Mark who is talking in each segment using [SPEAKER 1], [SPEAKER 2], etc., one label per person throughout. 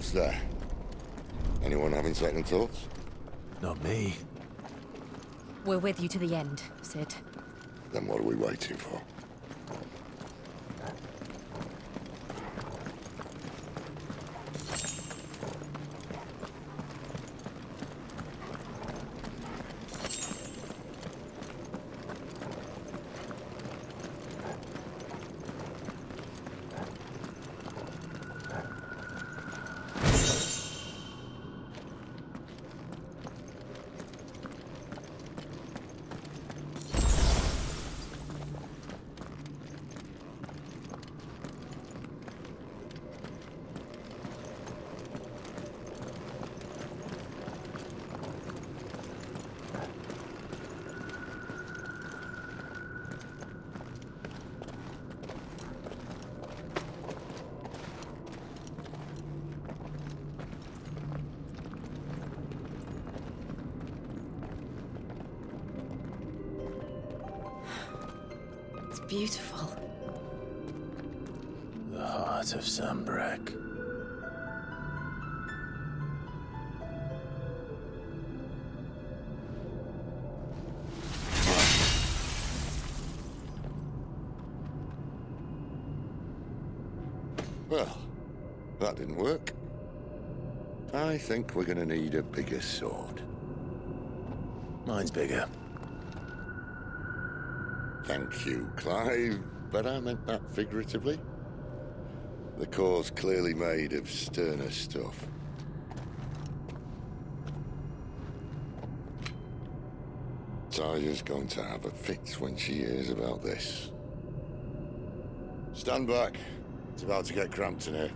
[SPEAKER 1] What's there? Anyone having second thoughts?
[SPEAKER 2] Not me.
[SPEAKER 3] We're with you to the end, Sid.
[SPEAKER 1] Then what are we waiting for?
[SPEAKER 3] It's beautiful.
[SPEAKER 2] The heart of Sambrek.
[SPEAKER 1] Well, that didn't work. I think we're gonna need a bigger sword.
[SPEAKER 2] Mine's bigger.
[SPEAKER 1] Thank you, Clive, but I meant that figuratively. The core's clearly made of sterner stuff. Talia's going to have a fit when she hears about this. Stand back. It's about to get cramped in here.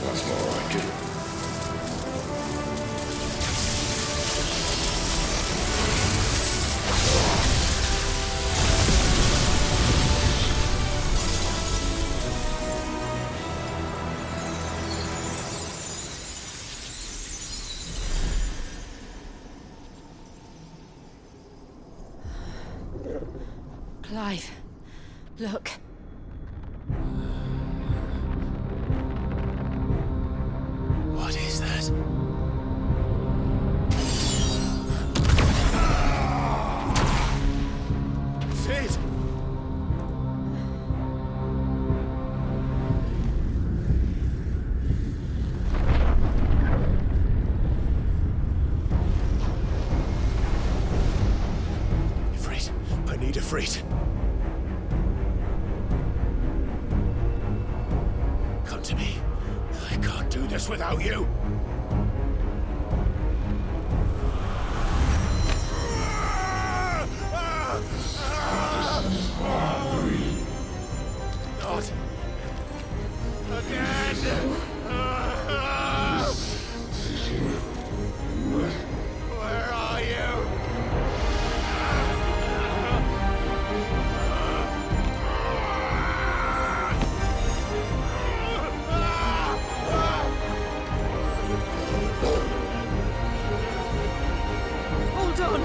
[SPEAKER 1] That's more like it.
[SPEAKER 3] Clive, look.
[SPEAKER 2] What is that? Sid! Ifrit, I need Ifrit. Come to me. I can't do this without you. Not again. Where are you?
[SPEAKER 3] Hold on.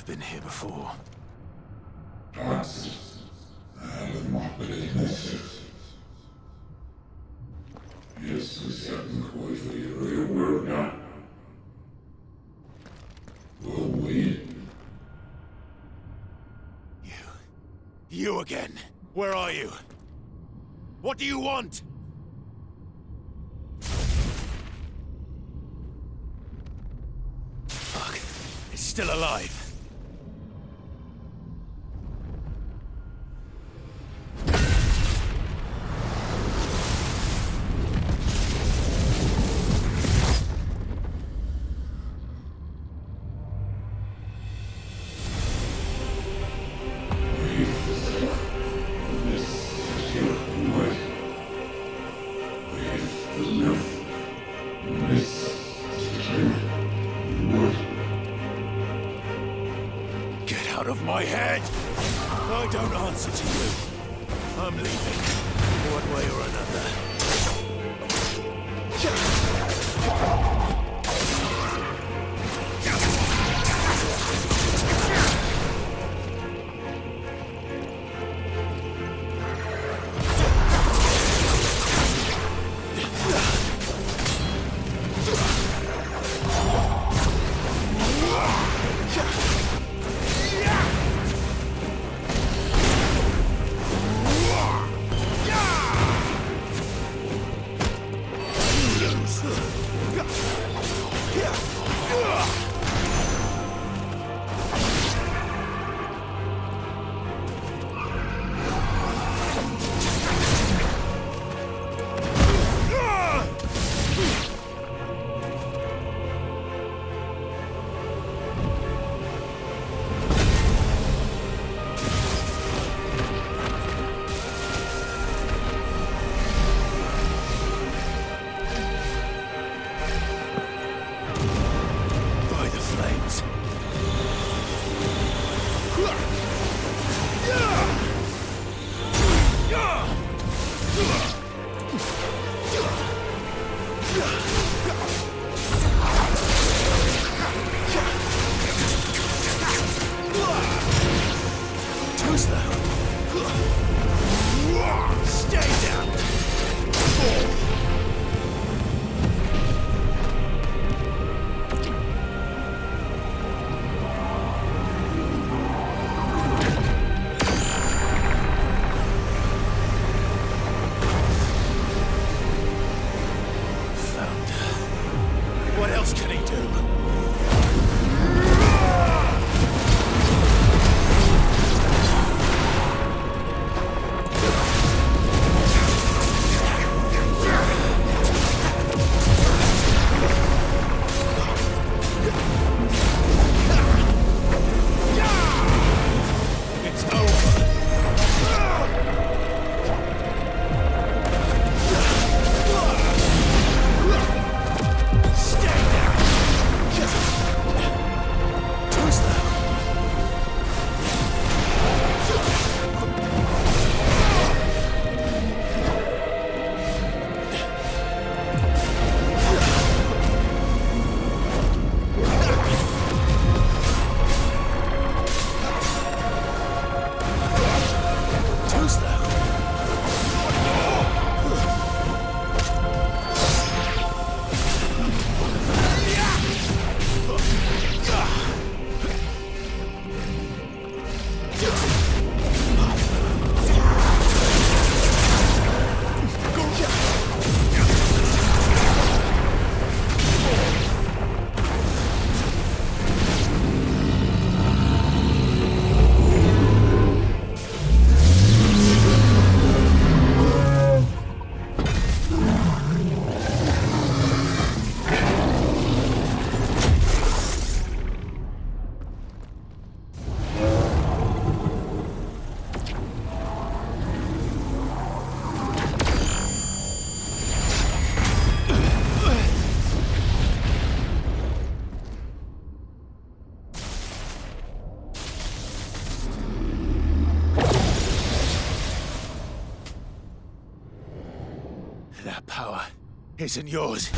[SPEAKER 2] I've been here before. You again. Where are you? What do you want? Fuck. It's still alive. Out of my head! I don't answer to you. I'm leaving, one way or another. That power isn't yours.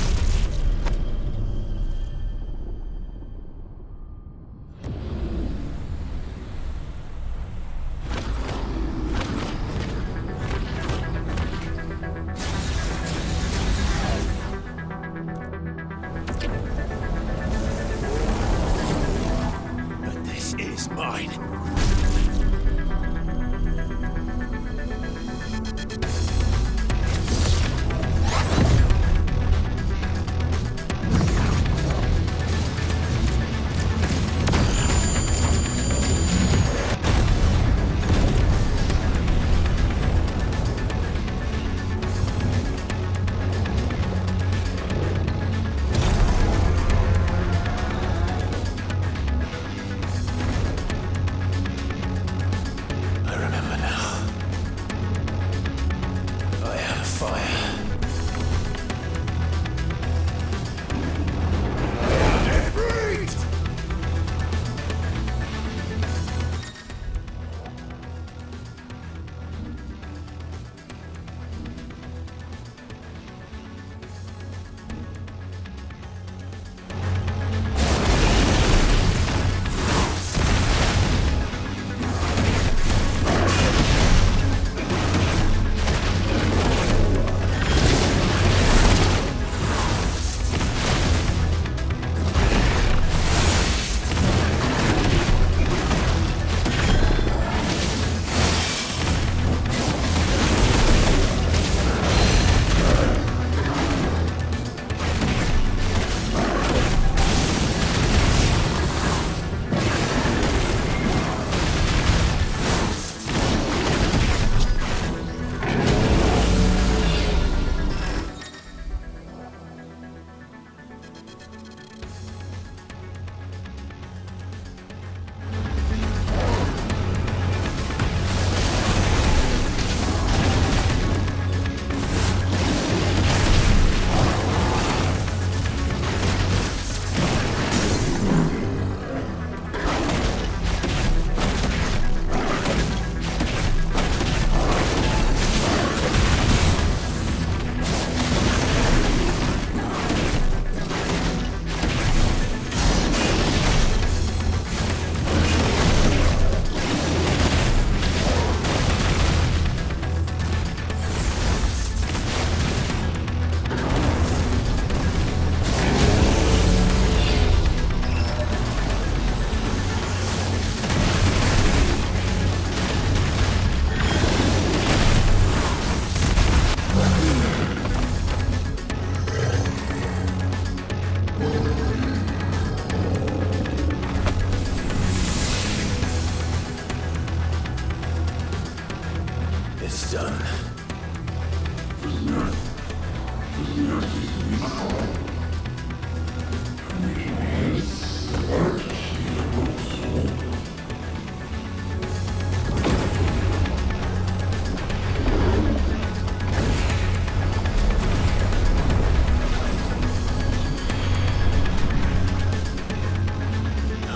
[SPEAKER 2] How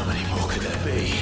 [SPEAKER 2] many more could there be?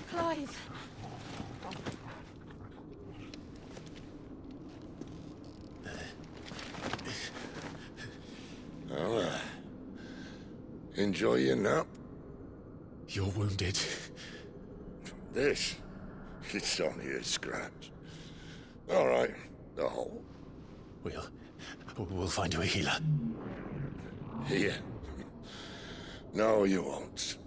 [SPEAKER 3] Clive!
[SPEAKER 1] Well, enjoy your nap.
[SPEAKER 2] You're wounded.
[SPEAKER 1] This? It's only a scratch. All right, the hole.
[SPEAKER 2] We'll find you a healer.
[SPEAKER 1] Here. No, you won't.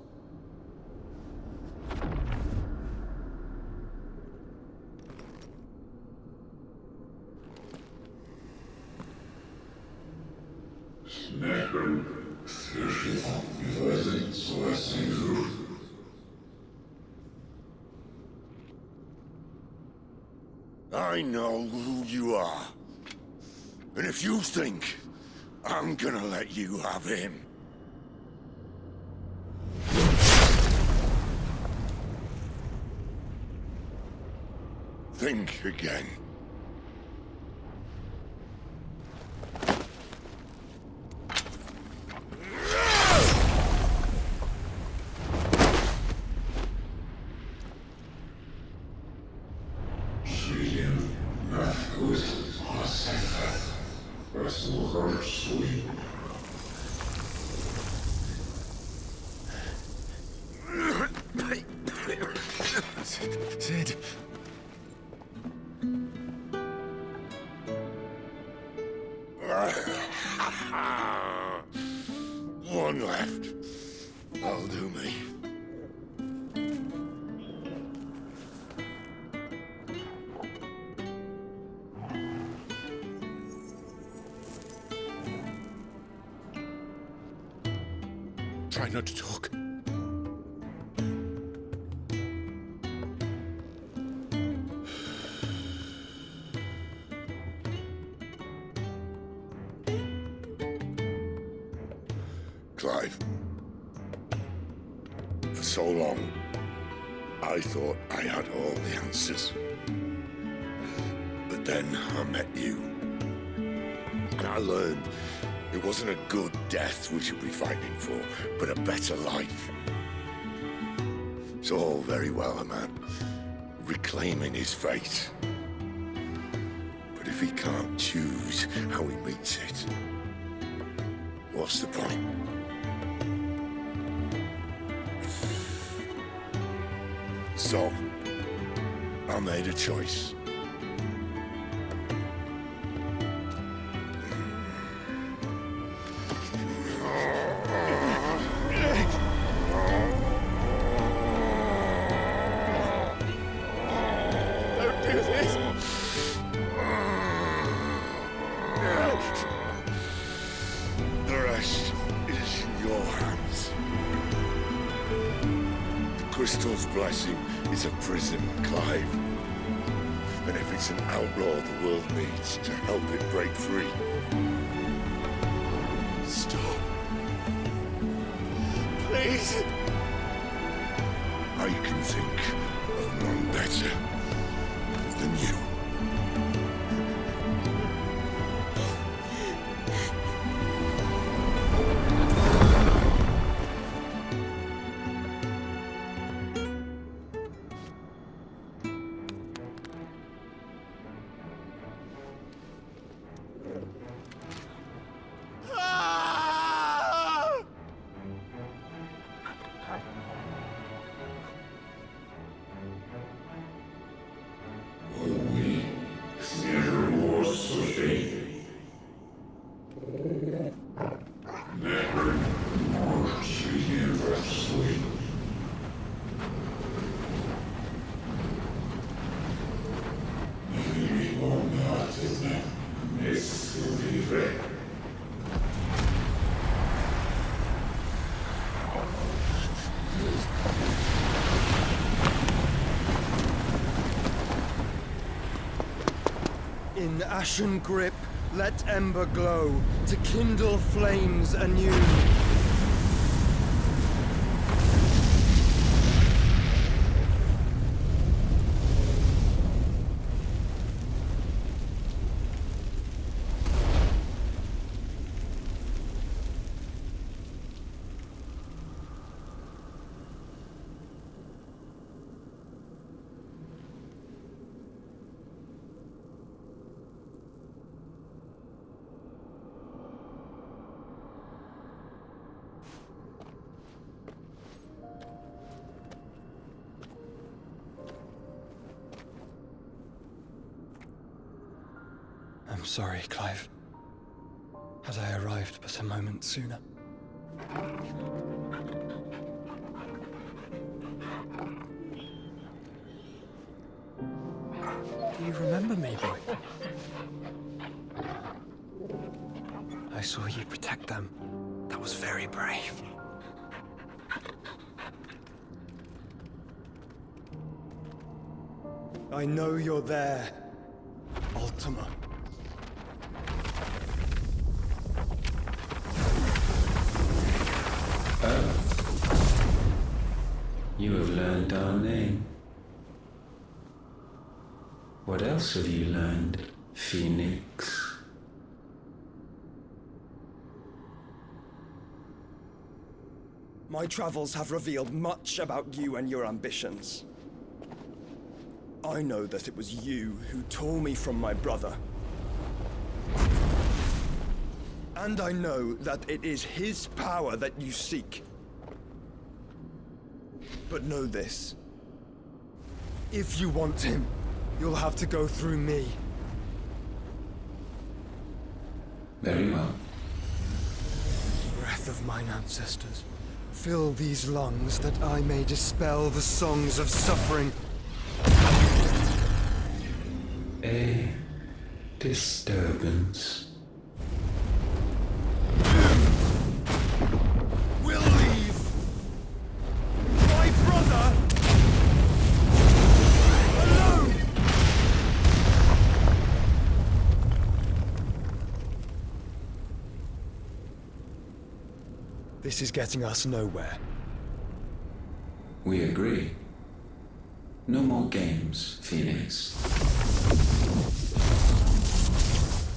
[SPEAKER 1] I know who you are. And if you think I'm gonna let you have him... think again.
[SPEAKER 2] Sid.
[SPEAKER 1] One left. That'll do me.
[SPEAKER 2] Try not to talk.
[SPEAKER 1] Clive. For so long, I thought I had all the answers. But then I met you. And I learned it wasn't a good death we should be fighting for, but a better life. It's all very well, a man reclaiming his fate. But if he can't choose how he meets it, what's the point? So, I made a choice.
[SPEAKER 2] Don't do this!
[SPEAKER 1] The rest is in your hands. The crystal's blessing is a prison, Clive. And if it's an outlaw the world needs to help it break free.
[SPEAKER 2] Stop. Please.
[SPEAKER 1] I can think of none better than you.
[SPEAKER 2] Ah!
[SPEAKER 4] In ashen grip, let ember glow, to kindle flames anew. I'm sorry, Clive. Had I arrived but a moment sooner. Do you remember me, boy? I saw you protect them. That was very brave. I know you're there, Ultima.
[SPEAKER 5] You have learned our name. What else have you learned, Phoenix?
[SPEAKER 4] My travels have revealed much about you and your ambitions. I know that it was you who tore me from my brother. And I know that it is his power that you seek. But know this. If you want him, you'll have to go through me.
[SPEAKER 5] Very well.
[SPEAKER 4] Breath of mine ancestors, fill these lungs that I may dispel the songs of suffering.
[SPEAKER 5] A disturbance.
[SPEAKER 4] We'll leave. My brother alone. This is getting us nowhere.
[SPEAKER 5] We agree. No more games, Phoenix.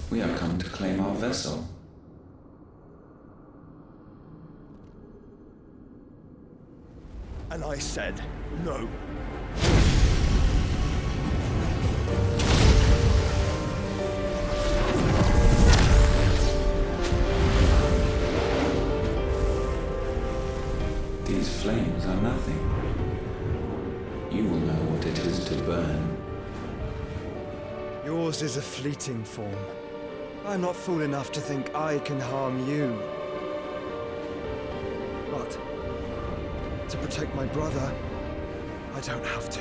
[SPEAKER 5] We have come to claim our vessel.
[SPEAKER 4] And I said no.
[SPEAKER 5] These flames are nothing. You will know what it is to burn.
[SPEAKER 4] Yours is a fleeting form. I'm not fool enough to think I can harm you. But to protect my brother, I don't have to.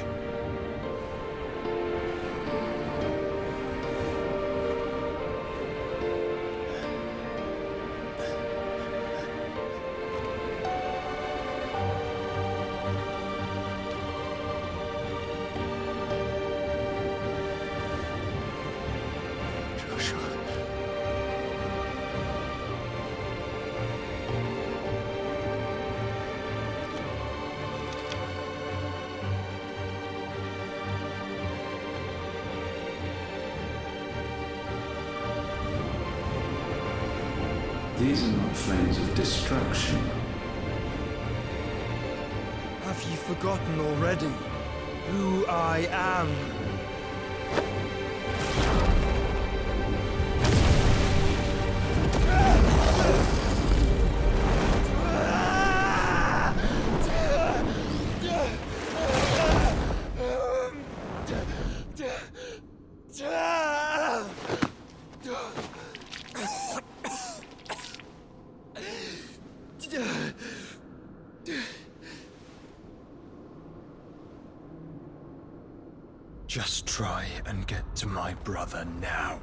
[SPEAKER 5] These are not flames of destruction.
[SPEAKER 4] Have you forgotten already who I am? Just try and get to my brother now.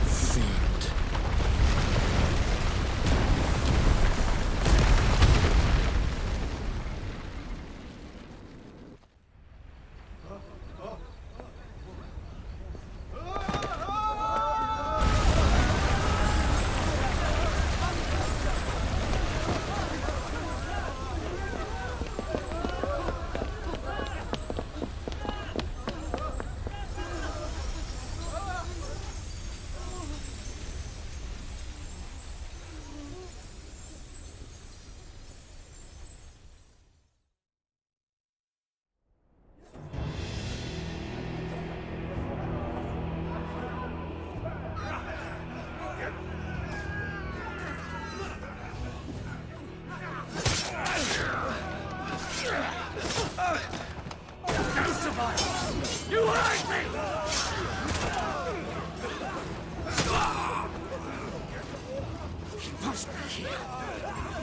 [SPEAKER 4] Fiend.
[SPEAKER 2] You hurt me! He must be here.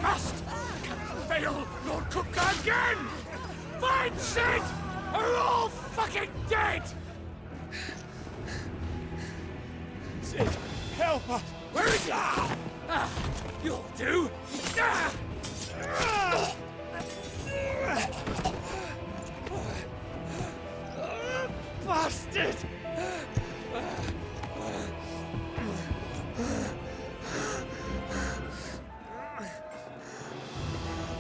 [SPEAKER 2] Must! Fail Lord Cook again! Find Sid! Or we're all fucking dead! Sid, help us! Where is he? You'll do! Bastard!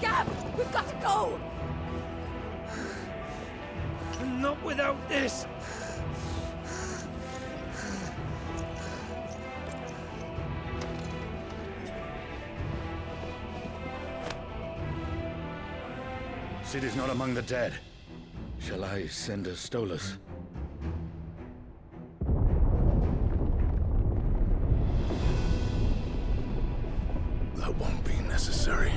[SPEAKER 3] Gab! We've got to go!
[SPEAKER 2] Not without this!
[SPEAKER 6] Sid is not among the dead. Shall I send a Stolas?
[SPEAKER 2] That won't be necessary.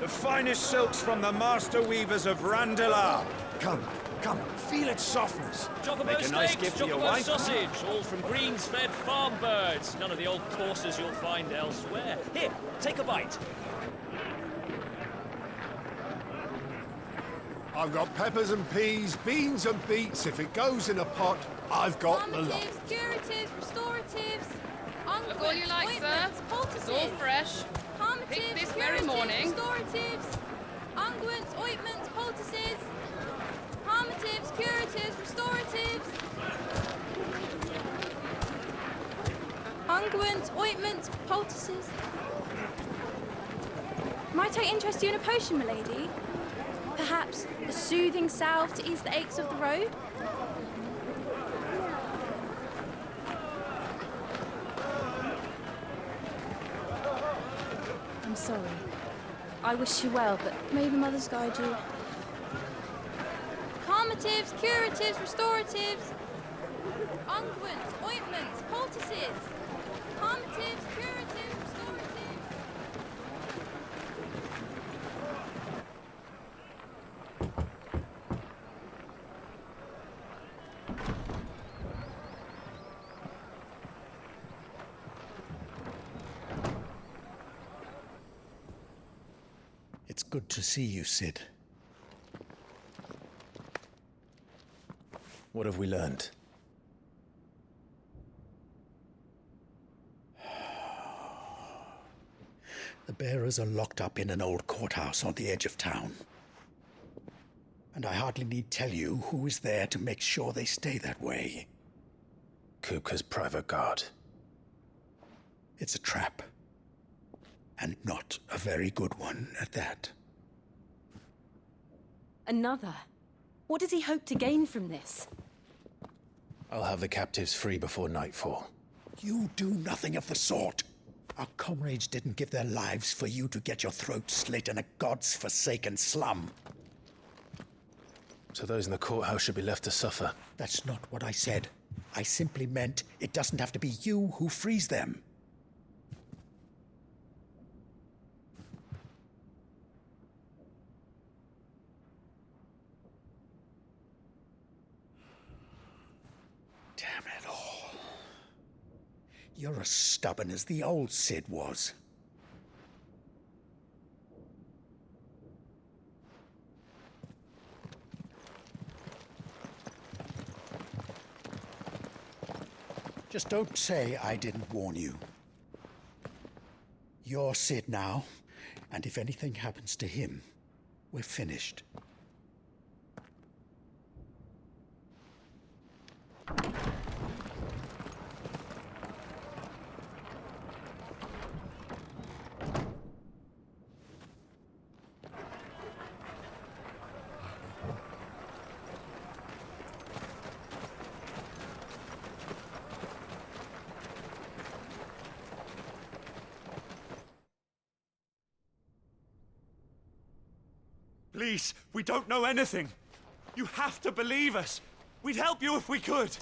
[SPEAKER 6] The finest silks from the master weavers of Randalar. Come, come, feel its softness.
[SPEAKER 7] Chocobo
[SPEAKER 6] Make a nice
[SPEAKER 7] steaks,
[SPEAKER 6] gift for your
[SPEAKER 7] chocobo
[SPEAKER 6] wife.
[SPEAKER 7] sausage, all from greens-fed farm birds. None of the old courses you'll find elsewhere. Here, take a bite.
[SPEAKER 8] I've got peppers and peas, beans and beets. If it goes in a pot, I've got the lot.
[SPEAKER 9] Calmatives, curatives, restoratives,
[SPEAKER 10] Look all you like, sir. It's all fresh. Picked this very morning.
[SPEAKER 9] Restoratives, unguents, ointments, poultices, calmatives, curatives, restoratives, unguents, ointments, poultices. Might I interest you in a potion, milady? Perhaps a soothing salve to ease the aches of the road? I'm sorry. I wish you well, but may the mothers guide you. Calmatives, curatives, restoratives, unguents, ointments, poultices. Calmatives, curatives, restoratives.
[SPEAKER 6] It's good to see you, Sid. What have we learned? The bearers are locked up in an old courthouse on the edge of town. And I hardly need tell you who is there to make sure they stay that way.
[SPEAKER 2] Kupka's private guard.
[SPEAKER 6] It's a trap. And not a very good one at that.
[SPEAKER 3] Another? What does he hope to gain from this?
[SPEAKER 2] I'll have the captives free before nightfall.
[SPEAKER 6] You do nothing of the sort. Our comrades didn't give their lives for you to get your throat slit in a god's-forsaken slum.
[SPEAKER 2] So those in the courthouse should be left to suffer.
[SPEAKER 6] That's not what I said. I simply meant it doesn't have to be you who frees them. Damn it all. You're as stubborn as the old Sid was. Just don't say I didn't warn you. You're Sid now, And if anything happens to him, we're finished.
[SPEAKER 2] Please, we don't know anything. You have to believe us. We'd help you if we could.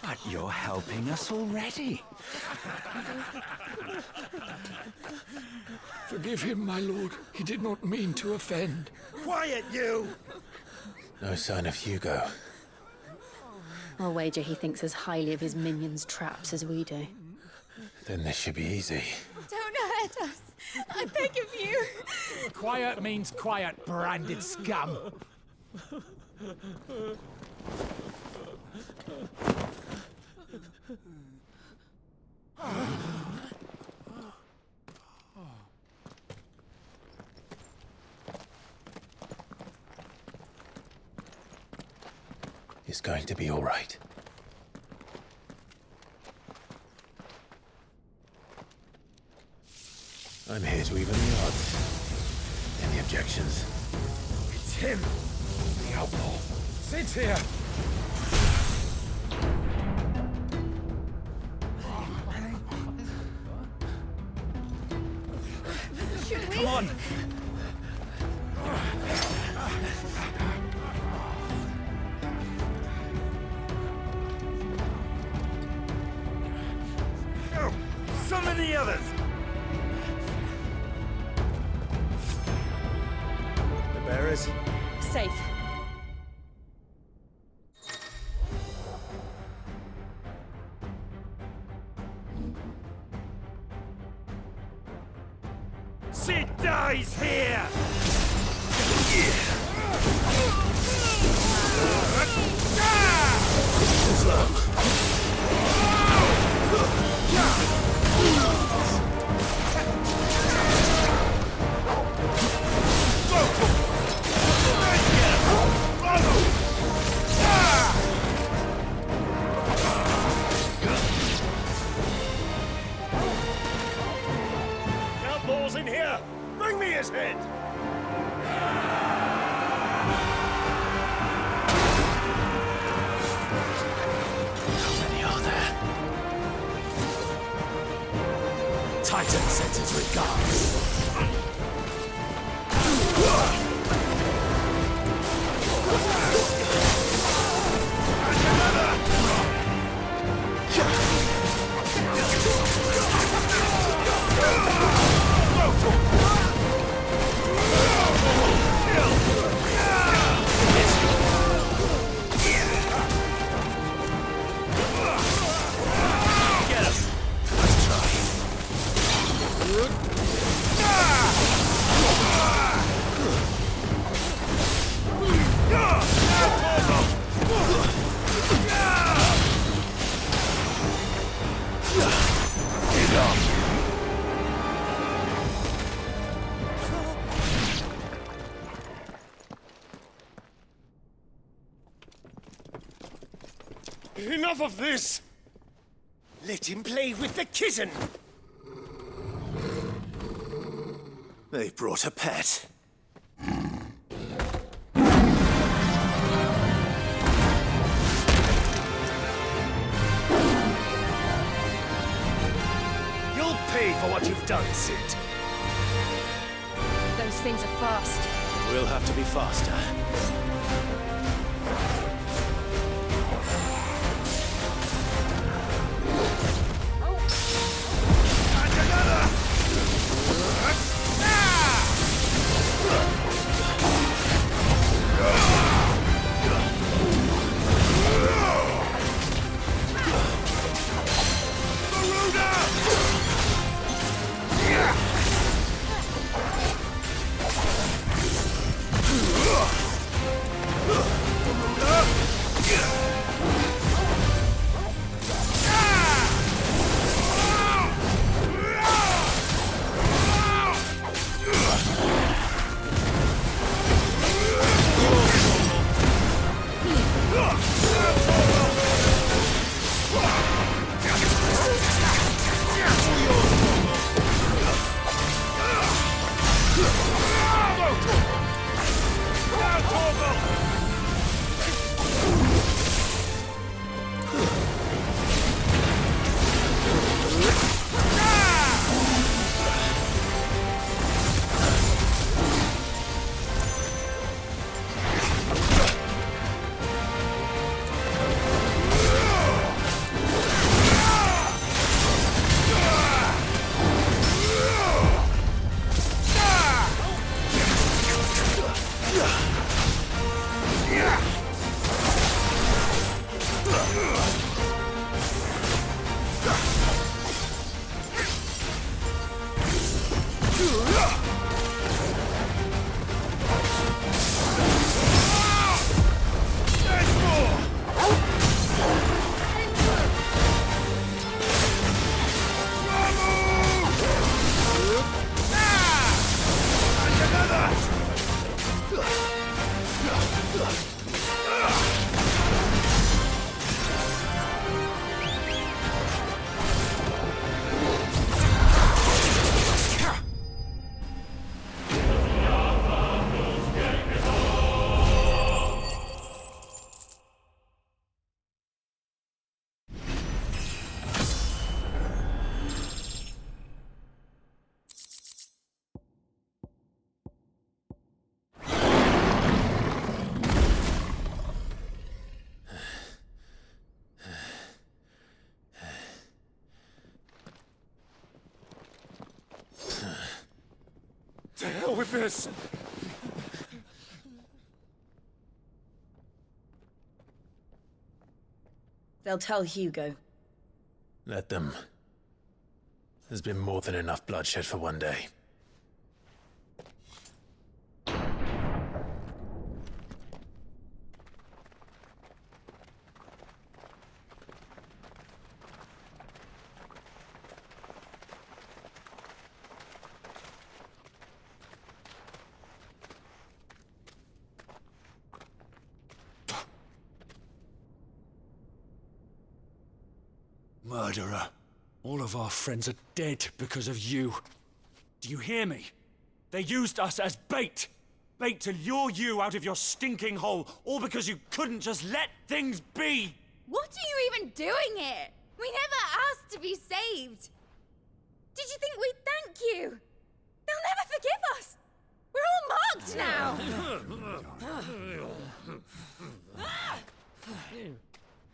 [SPEAKER 11] But you're helping us already.
[SPEAKER 12] Forgive him, my lord. He did not mean to offend.
[SPEAKER 2] Quiet, you!
[SPEAKER 5] No sign of Hugo.
[SPEAKER 3] I'll wager he thinks as highly of his minions' traps as we do.
[SPEAKER 5] Then this should be easy.
[SPEAKER 9] Don't hurt us. I beg of you.
[SPEAKER 2] Quiet means quiet, branded scum.
[SPEAKER 5] It's going to be all right. I'm here to even the odds. Any objections?
[SPEAKER 2] It's him, the outlaw. Sit here.
[SPEAKER 9] Should we?
[SPEAKER 2] Come on. Go! Summon the others! The bearers?
[SPEAKER 3] Safe.
[SPEAKER 2] Sid dies here! Outlaws in here! Bring me his head!
[SPEAKER 11] How many are there? Titan sends his regards.
[SPEAKER 2] Enough of this! Let him play with the kitten!
[SPEAKER 11] They brought a pet.
[SPEAKER 2] You'll pay for what you've done, Sid.
[SPEAKER 3] Those things are fast.
[SPEAKER 11] We'll have to be faster.
[SPEAKER 2] with this?
[SPEAKER 13] They'll tell Hugo.
[SPEAKER 11] Let them. There's been more than enough bloodshed for one day.
[SPEAKER 2] Murderer. All of our friends are dead because of you. Do you hear me? They used us as bait. Bait to lure you out of your stinking hole, all because you couldn't just let things be.
[SPEAKER 9] What are you even doing here? We never asked to be saved. Did you think we'd thank you? They'll never forgive us. We're all marked now.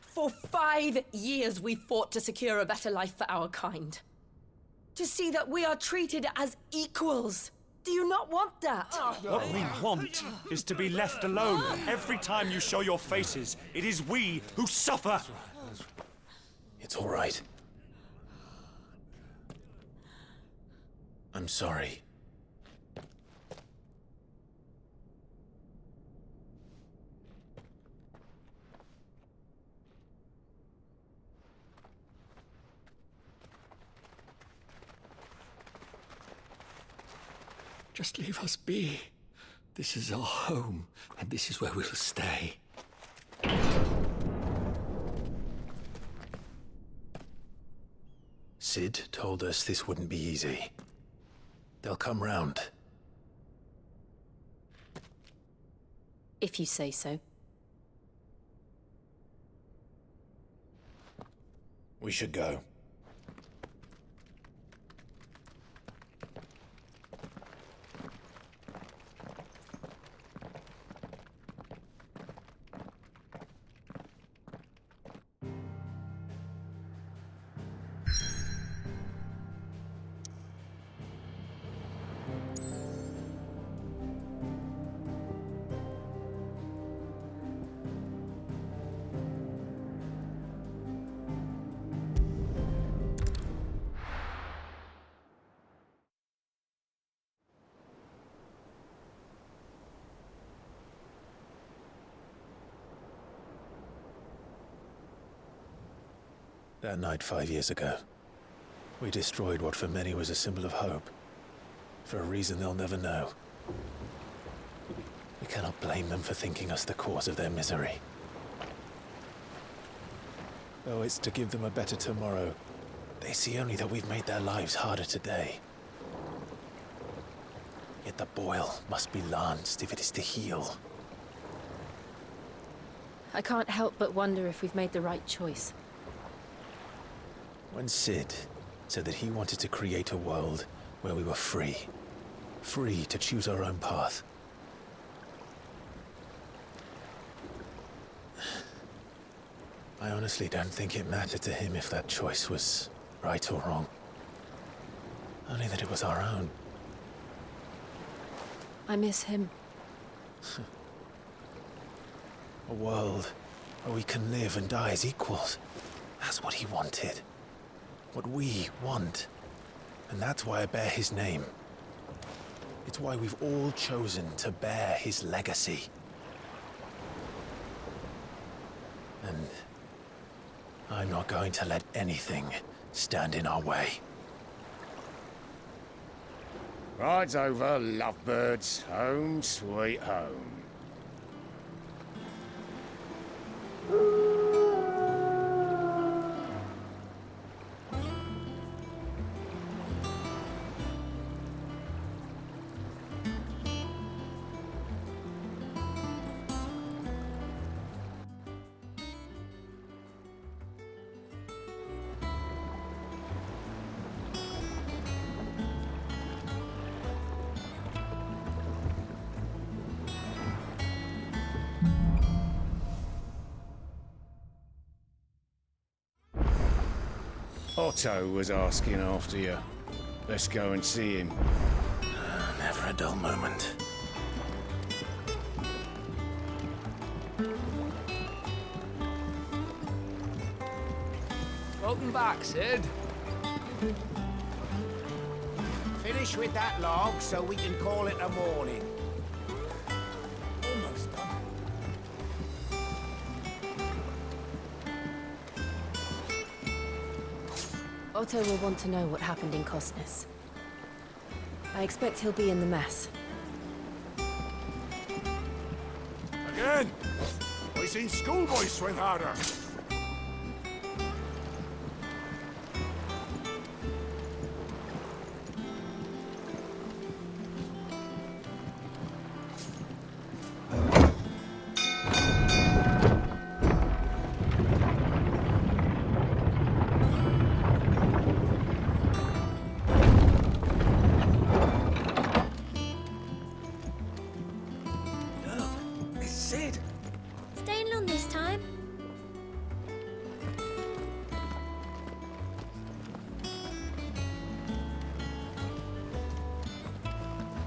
[SPEAKER 13] For 5 years we fought to secure a better life for our kind. To see that we are treated as equals. Do you not want that?
[SPEAKER 2] What we want is to be left alone. Every time you show your faces, it is we who suffer.
[SPEAKER 11] It's all right. I'm sorry.
[SPEAKER 12] Just leave us be. This is our home, and this is where we'll stay.
[SPEAKER 11] Sid told us this wouldn't be easy. They'll come round.
[SPEAKER 3] If you say so.
[SPEAKER 11] We should go. That night 5 years ago, we destroyed what for many was a symbol of hope. For a reason they'll never know. We cannot blame them for thinking us the cause of their misery. Though it's to give them a better tomorrow, they see only that we've made their lives harder today. Yet the boil must be lanced if it is to heal.
[SPEAKER 3] I can't help but wonder if we've made the right choice.
[SPEAKER 11] When Sid said that he wanted to create a world where we were free. Free to choose our own path. I honestly don't think it mattered to him if that choice was right or wrong. Only that it was our own.
[SPEAKER 3] I miss him.
[SPEAKER 11] A world where we can live and die as equals. That's what he wanted. What we want. And that's why I bear his name. It's why we've all chosen to bear his legacy. And I'm not going to let anything stand in our way.
[SPEAKER 2] Ride's over, lovebirds. Home sweet home. Otto was asking after you. Let's go and see him.
[SPEAKER 11] Never a dull moment.
[SPEAKER 14] Welcome back, Sid.
[SPEAKER 15] Finish with that log so we can call it a morning.
[SPEAKER 14] Almost done.
[SPEAKER 3] Otto will want to know what happened in Costness. I expect he'll be in the mess.
[SPEAKER 8] Again! I seen schoolboys swing harder.
[SPEAKER 9] Staying long this time?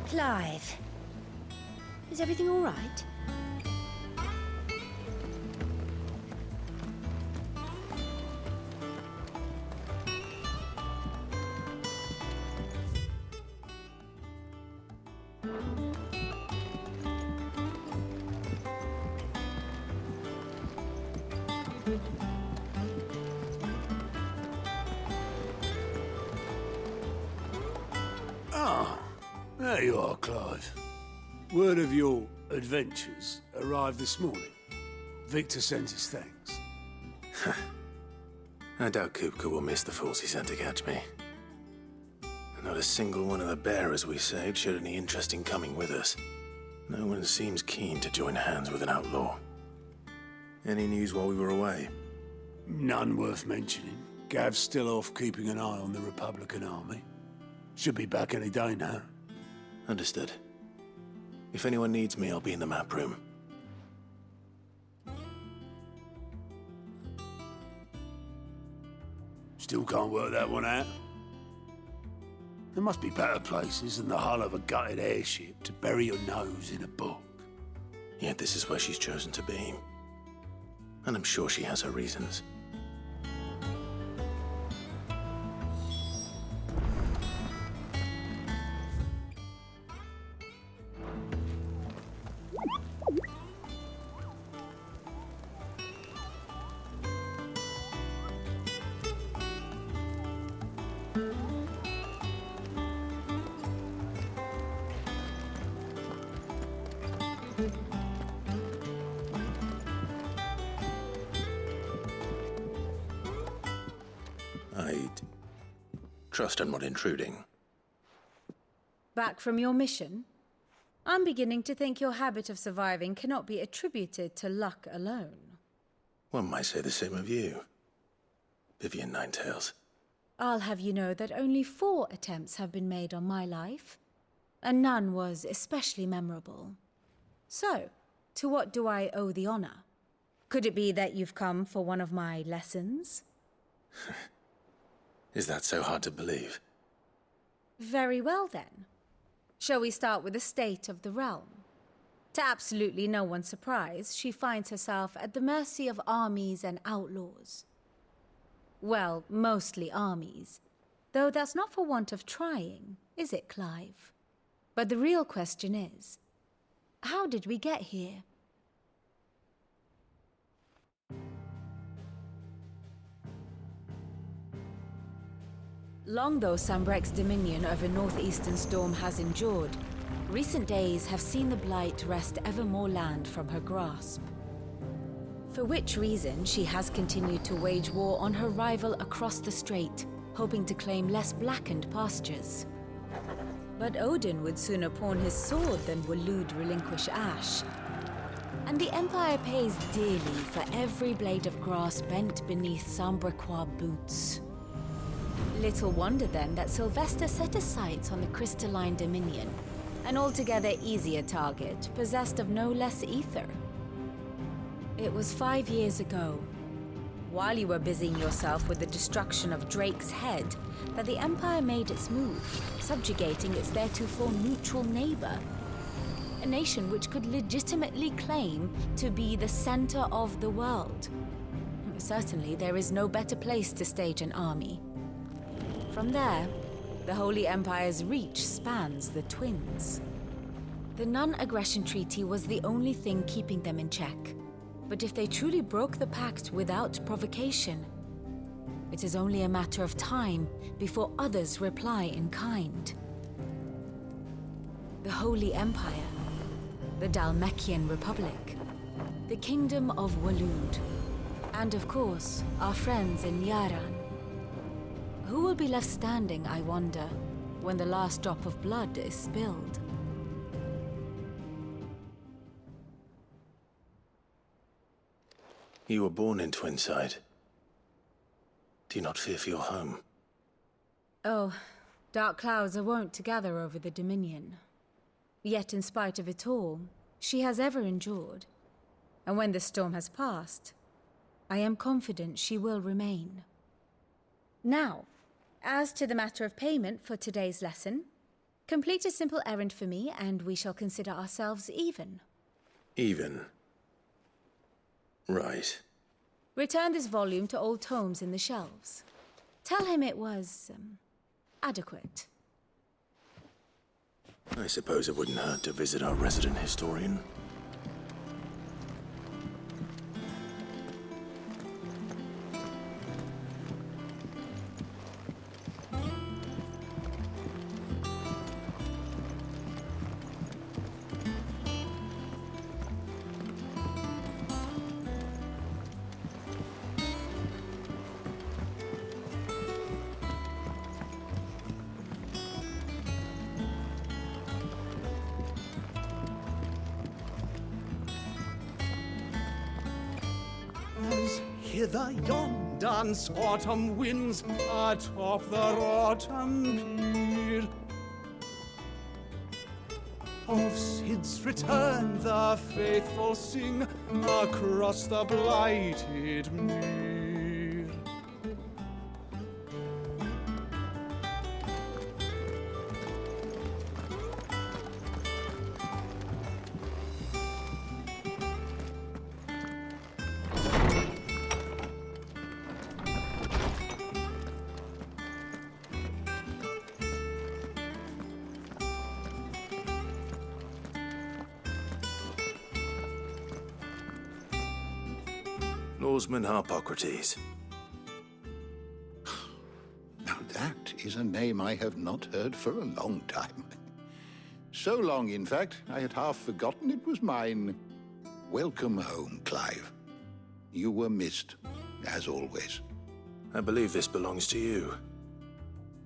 [SPEAKER 9] Clive. Is everything all right?
[SPEAKER 12] Ah, there you are, Clive. Word of your adventures arrived this morning. Victor sent his thanks.
[SPEAKER 11] I doubt Kupka will miss the fools he sent to catch me. Not a single one of the bearers we saved showed any interest in coming with us. No one seems keen to join hands with an outlaw. Any news while we were away?
[SPEAKER 12] None worth mentioning. Gav's still off keeping an eye on the Republican army. Should be back any day now.
[SPEAKER 11] Understood. If anyone needs me, I'll be in the map room.
[SPEAKER 12] Still can't work that one out. There must be better places than the hull of a gutted airship to bury your nose in a book.
[SPEAKER 11] Yet this is where she's chosen to be. And I'm sure she has her reasons. I'd trust I'm not intruding.
[SPEAKER 16] Back from your mission? I'm beginning to think your habit of surviving cannot be attributed to luck alone.
[SPEAKER 11] One might say the same of you, Vivian Ninetails.
[SPEAKER 16] I'll have you know that only 4 attempts have been made on my life, and none was especially memorable. So, to what do I owe the honor? Could it be that you've come for one of my lessons?
[SPEAKER 11] Is that so hard to believe?
[SPEAKER 16] Very well, then. Shall we start with the state of the realm? To absolutely no one's surprise, she finds herself at the mercy of armies and outlaws. Well, mostly armies. Though that's not for want of trying, is it, Clive? But the real question is, how did we get here? Long though Sambrek's dominion over northeastern Storm has endured, recent days have seen the Blight wrest ever more land from her grasp. For which reason, she has continued to wage war on her rival across the strait, hoping to claim less blackened pastures. But Odin would sooner pawn his sword than Waloed relinquish Ash. And the Empire pays dearly for every blade of grass bent beneath Sambrequois boots. Little wonder then that Sylvester set his sights on the crystalline dominion, an altogether easier target, possessed of no less ether. It was 5 years ago, while you were busying yourself with the destruction of Drake's head, that the Empire made its move, subjugating its theretofore neutral neighbor. A nation which could legitimately claim to be the center of the world. Certainly, there is no better place to stage an army. From there, the Holy Empire's reach spans the Twins. The non-aggression treaty was the only thing keeping them in check. But if they truly broke the pact without provocation, it is only a matter of time before others reply in kind. The Holy Empire, the Dhalmekian Republic, the Kingdom of Waloed, and of course, our friends in Yaran. Who will be left standing, I wonder, when the last drop of blood is spilled?
[SPEAKER 11] You were born in Twinside. Do you not fear for your home?
[SPEAKER 16] Oh, dark clouds are wont to gather over the Dominion. Yet in spite of it all, she has ever endured. And when the storm has passed, I am confident she will remain. Now, as to the matter of payment for today's lesson, complete a simple errand for me and we shall consider ourselves even.
[SPEAKER 11] Even? Right.
[SPEAKER 16] Return this volume to old tomes in the shelves. Tell him it was, adequate.
[SPEAKER 11] I suppose it wouldn't hurt to visit our resident historian.
[SPEAKER 14] Hither yon dance autumn winds atop the autumn pier. Of Sid's return the faithful sing across the blighted mere.
[SPEAKER 11] Norseman Harpocrates.
[SPEAKER 17] Now that is a name I have not heard for a long time. So long, in fact, I had half forgotten it was mine. Welcome home, Clive. You were missed, as always.
[SPEAKER 11] I believe this belongs to you.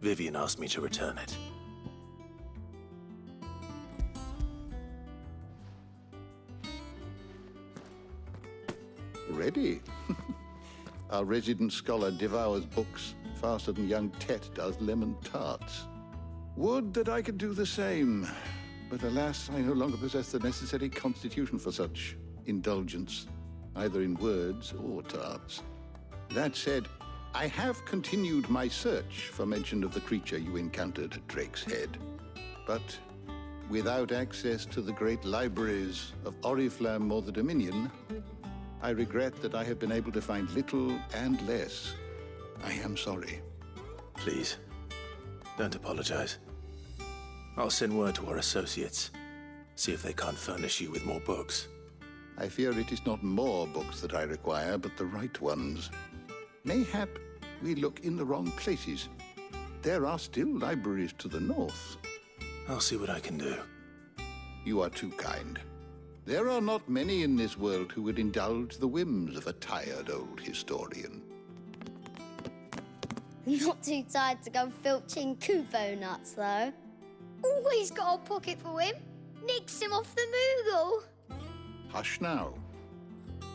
[SPEAKER 11] Vivian asked me to return it.
[SPEAKER 17] Ready? Our resident scholar devours books faster than young Tet does lemon tarts. Would that I could do the same, but alas, I no longer possess the necessary constitution for such indulgence, either in words or tarts. That said, I have continued my search for mention of the creature you encountered at Drake's Head, but without access to the great libraries of Oriflamme or the Dominion, I regret that I have been able to find little and less. I am sorry.
[SPEAKER 11] Please, don't apologize. I'll send word to our associates. See if they can't furnish you with more books.
[SPEAKER 17] I fear it is not more books that I require, but the right ones. Mayhap we look in the wrong places. There are still libraries to the north.
[SPEAKER 11] I'll see what I can do.
[SPEAKER 17] You are too kind. There are not many in this world who would indulge the whims of a tired old historian.
[SPEAKER 18] Not too tired to go filching Kupo nuts, though. Always got a pocket for him. Nicks him off the Moogle.
[SPEAKER 17] Hush now.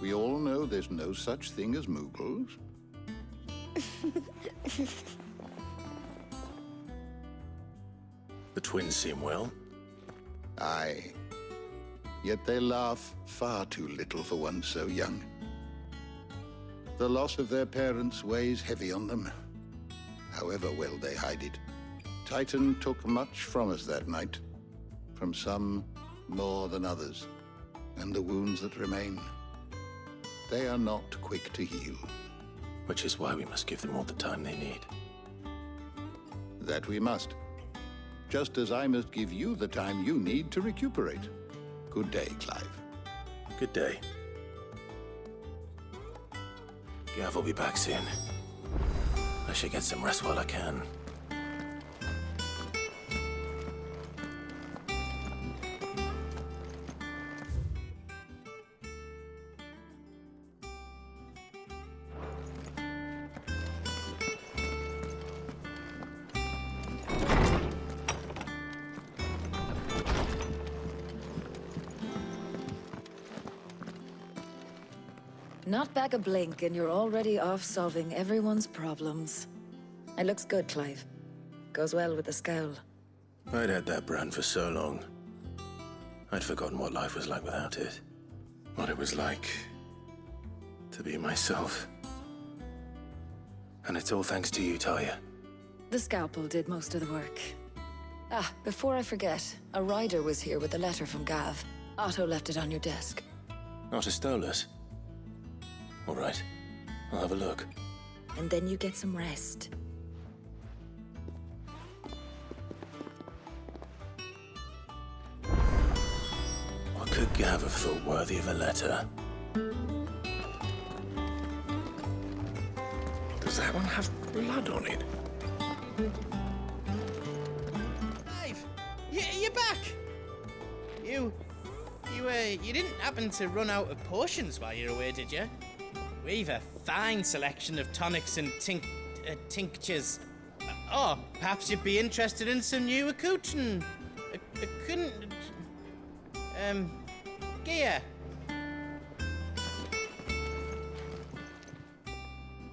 [SPEAKER 17] We all know there's no such thing as Moogles.
[SPEAKER 11] The twins seem well.
[SPEAKER 17] Aye. Yet they laugh far too little for one so young. The loss of their parents weighs heavy on them, however well they hide it. Titan took much from us that night, from some more than others, and the wounds that remain, they are not quick to heal.
[SPEAKER 11] Which is why we must give them all the time they need.
[SPEAKER 17] That we must. Just as I must give you the time you need to recuperate. Good day, Clive.
[SPEAKER 11] Good day. Gav will be back soon. I should get some rest while I can.
[SPEAKER 19] Not back a blink, and you're already off solving everyone's problems. It looks good, Clive. Goes well with the scowl.
[SPEAKER 11] I'd had that brand for so long. I'd forgotten what life was like without it. What it was like to be myself. And it's all thanks to you, Talia.
[SPEAKER 19] The scalpel did most of the work. Ah, before I forget, a rider was here with a letter from Gav. Otto left it on your desk.
[SPEAKER 11] Otto stole us. All right, I'll have a look.
[SPEAKER 19] And then you get some rest.
[SPEAKER 11] What could Gav have thought worthy of a letter?
[SPEAKER 20] Does that one have blood on it?
[SPEAKER 21] Clive! You're back! You didn't happen to run out of potions while you're away, did you? We've a fine selection of tonics and tinctures. Oh, perhaps you'd be interested in some new accoutrement. Gear.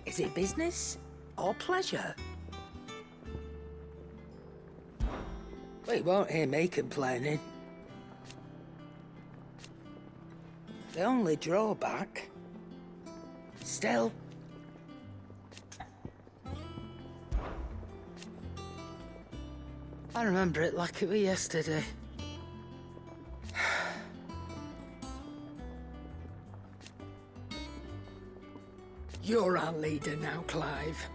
[SPEAKER 22] Is it business or pleasure? Well, you won't hear me complaining. The only drawback... Still... I remember it like it was yesterday. You're our leader now, Clive.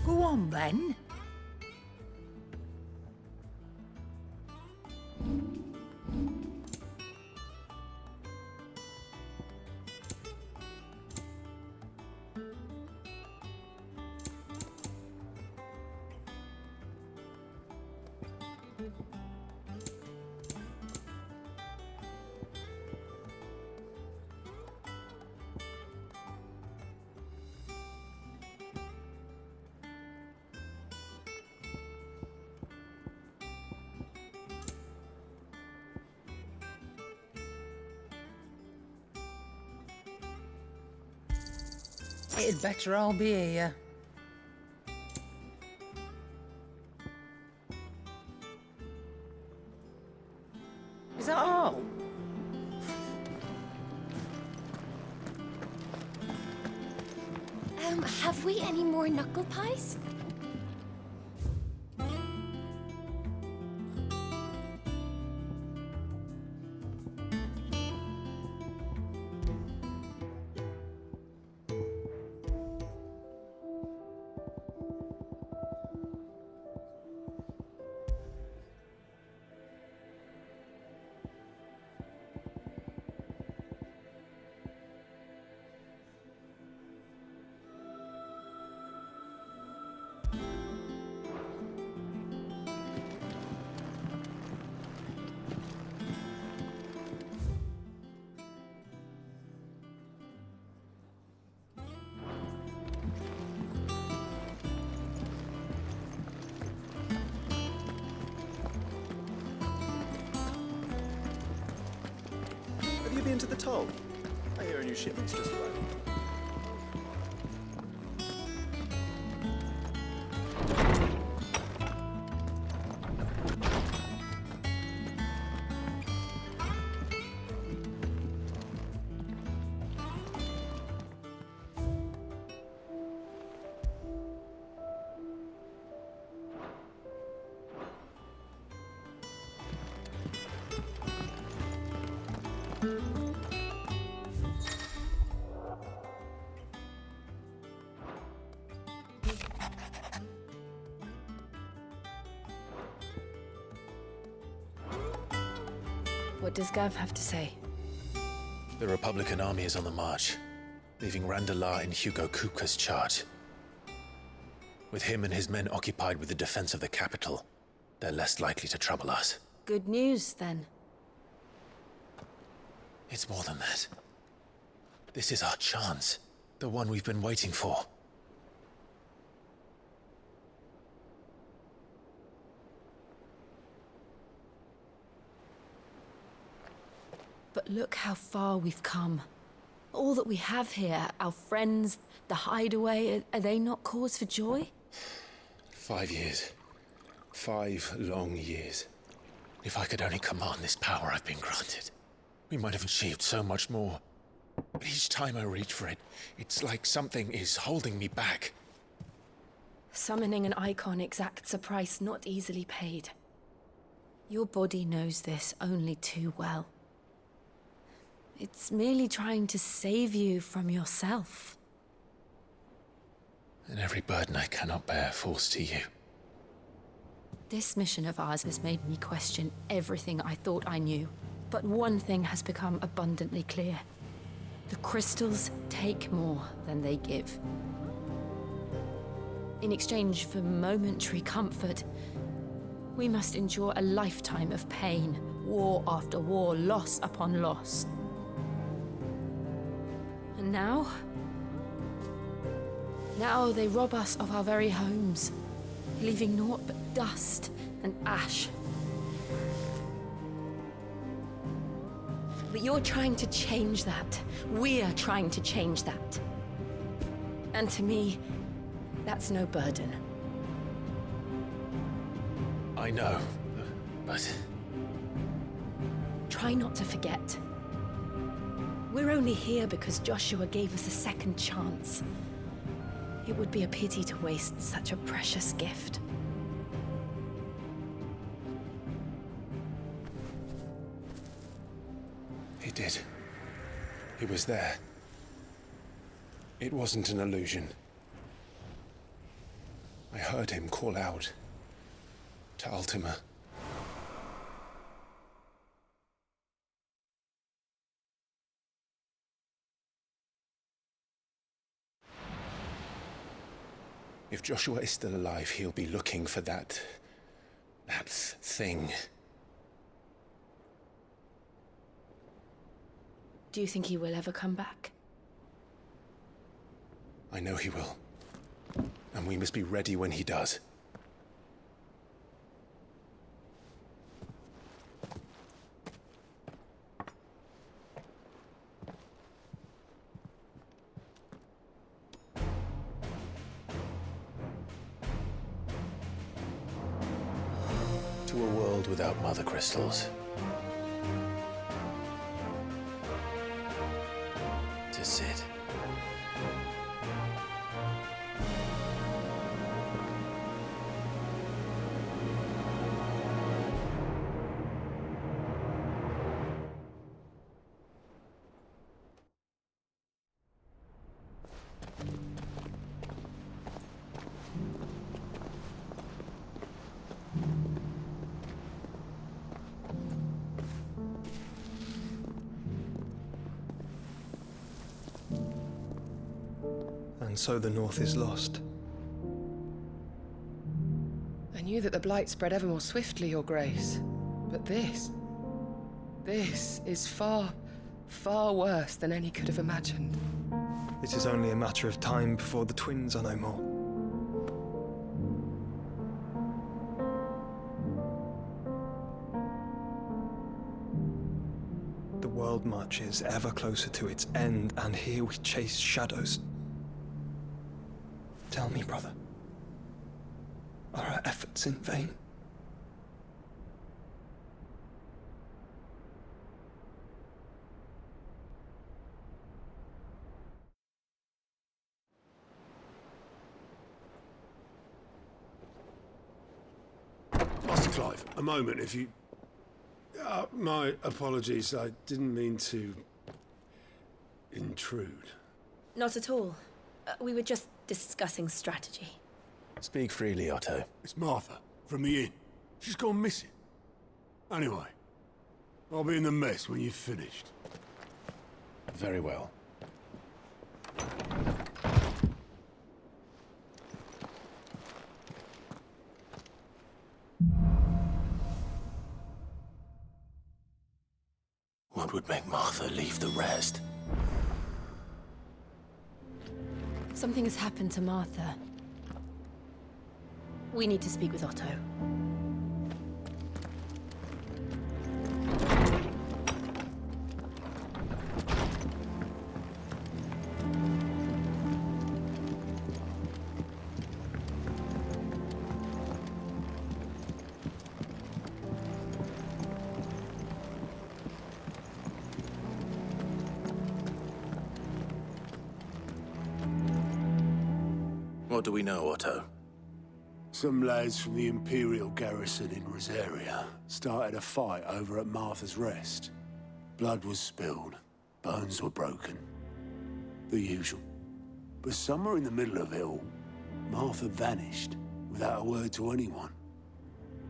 [SPEAKER 22] Go on, then. It'd better all be here. Is that all?
[SPEAKER 3] Have we any more knuckle pies?
[SPEAKER 4] Have you been to the toll? I hear a new shipment's just arrived.
[SPEAKER 3] What does Gav have to say?
[SPEAKER 11] The Republican army is on the march, leaving Randalar in Hugo Kupka's charge. With him and his men occupied with the defense of the capital, they're less likely to trouble us.
[SPEAKER 3] Good news, then.
[SPEAKER 11] It's more than that. This is our chance. The one we've been waiting for.
[SPEAKER 3] But look how far we've come. All that we have here, our friends, the hideaway, are they not cause for joy?
[SPEAKER 11] 5 years. 5 long years. If I could only command this power I've been granted, we might have achieved so much more. But each time I reach for it, it's like something is holding me back.
[SPEAKER 3] Summoning an icon exacts a price not easily paid. Your body knows this only too well. It's merely trying to save you from yourself.
[SPEAKER 11] And every burden I cannot bear falls to you.
[SPEAKER 3] This mission of ours has made me question everything I thought I knew. But one thing has become abundantly clear. The crystals take more than they give. In exchange for momentary comfort, we must endure a lifetime of pain, war after war, loss upon loss. And now they rob us of our very homes, leaving naught but dust and ash. But you're trying to change that. We're trying to change that. And to me, that's no burden.
[SPEAKER 11] I know, but...
[SPEAKER 3] Try not to forget. We're only here because Joshua gave us a second chance. It would be a pity to waste such a precious gift.
[SPEAKER 11] He did. He was there. It wasn't an illusion. I heard him call out to Ultima. If Joshua is still alive, he'll be looking for that thing.
[SPEAKER 3] Do you think he will ever come back?
[SPEAKER 11] I know he will. And we must be ready when he does. To a world without mother crystals. To Sid.
[SPEAKER 4] And so the North is lost.
[SPEAKER 1] I knew that the Blight spread ever more swiftly, Your Grace. But this is far, far worse than any could have imagined.
[SPEAKER 4] It is only a matter of time before the twins are no more. The world marches ever closer to its end, and here we chase shadows. Tell me, brother, are our efforts in vain?
[SPEAKER 8] Master Clive, a moment, if you...
[SPEAKER 12] My apologies. I didn't mean to intrude.
[SPEAKER 13] Not at all. We were just discussing strategy.
[SPEAKER 11] Speak freely, Otto.
[SPEAKER 12] It's Martha, from the inn. She's gone missing. Anyway, I'll be in the mess when you've finished.
[SPEAKER 11] Very well. What would make Martha leave the rest?
[SPEAKER 3] Something has happened to Martha. We need to speak with Otto.
[SPEAKER 11] What do we know, Otto?
[SPEAKER 12] Some lads from the Imperial garrison in Rosaria started a fight over at Martha's Rest. Blood was spilled, bones were broken. The usual. But somewhere in the middle of it all, Martha vanished without a word to anyone.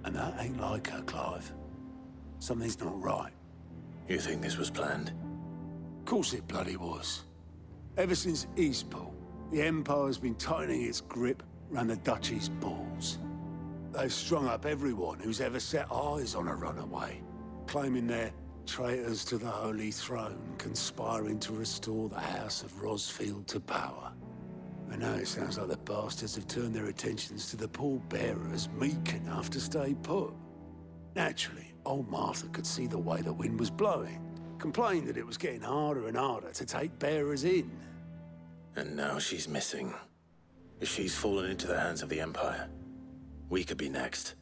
[SPEAKER 12] And that ain't like her, Clive. Something's not right.
[SPEAKER 11] You think this was planned?
[SPEAKER 12] Of course it bloody was. Ever since Eastpool, the Empire's been tightening its grip round the Duchy's balls. They've strung up everyone who's ever set eyes on a runaway, claiming they're traitors to the Holy Throne, conspiring to restore the House of Rosfield to power. And now it sounds like the bastards have turned their attentions to the pallbearers meek enough to stay put. Naturally, old Martha could see the way the wind was blowing, complained that it was getting harder and harder to take bearers in.
[SPEAKER 11] And now she's missing. If she's fallen into the hands of the Empire, we could be next.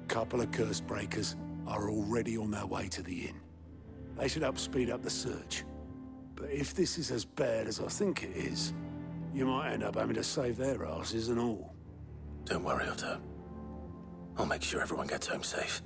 [SPEAKER 12] Couple of curse breakers are already on their way to the inn. They should help speed up the search. But if this is as bad as I think it is, you might end up having to save their asses and all.
[SPEAKER 11] Don't worry, Otto. I'll make sure everyone gets home safe.